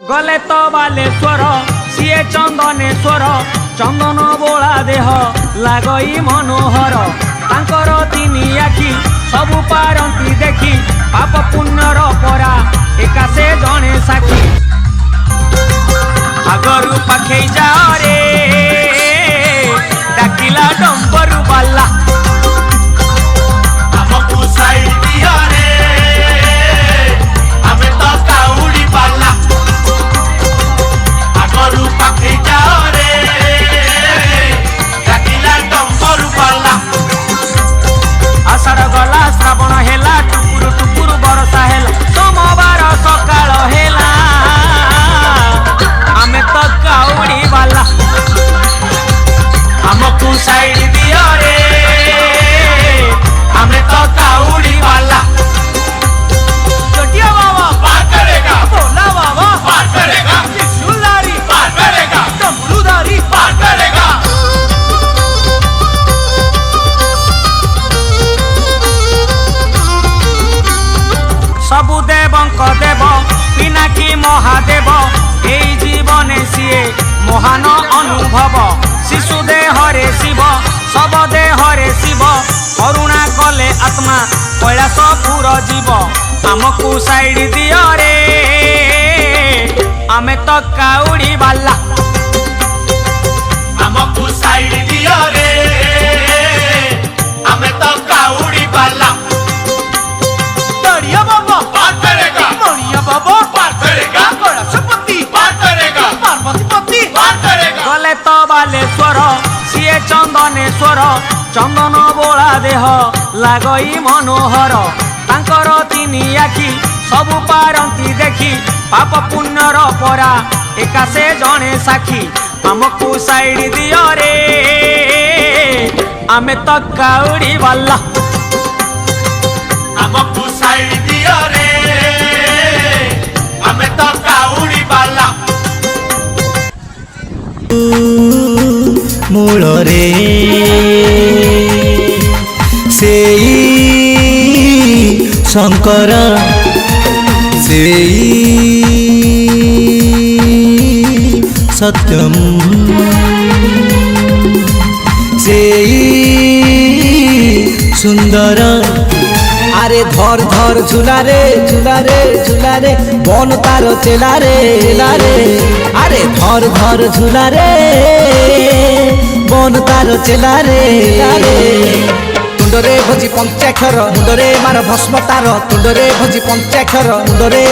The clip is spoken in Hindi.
गले तो बालेश्वर सीए चंदनेश्वर चंदन बोला देह लागई मनोहर तांकर तीन आखि सबु पारंती देखी पाप पुण्यर परा एका से जने साखी आगरू पाखे जा रे डाकिला डंबरू बाला हमको साइड दिया रे हमें तो काउड़ी बाला आगरू पाखे जा रे डाकिला डंबरू बाला आषाढ़ गला श्रावण हेला टुकुर टुकुर बरसा हेला सोमवार सकाळ हेला आमे तो काउड़ी वाला हमको साइड दिया रे हमें तो काउड़ी वाला चटिया बाबा पार करेगा भोला बाबा पार करेगा त्रिशूलधारी पार करेगा डमरूधारी पार करेगा सबु देवंक देव पिनाकी महादेव एई जीवने सीए महान अनुभव शिशु देहरे शिव सब देहरे शिव करुणा कले आत्मा कैलासपुर जीव आमको साइड दियो रे आमे तो काउड़ी वाला हमको साइड दिया रे हमें तो काउड़ी वाला दड़िया बाबा पार करेगा मणिया बाबा पार करेगा कैलाशपति पार करेगा पार्वतीपति पार करेगा गले तो बालेश्वर सीए चंदनेश्वर चंदन बोला देह लागई मनोहर तांकर तीन आखि सबु पारंती देखी पाप पुण्यर परा एका से जने साखी आमको साइड दियो रे आमे तो काउड़ी वाला हमको साइड दिया रे हमें तो काउड़ी वाला मूଳରେ सेई शंकर सेई सत्यम सेई सुंदर आरे धर धर झुलारे झुलारे झुलारे बन तार चेलारे चेलारे आरे धर धर झुलारे बन तार चेलारे तुंडरे भोजी पंचाक्षर मुंडरे मार भस्म तार तुंडरे भोजी पंचाक्षर मुंडरे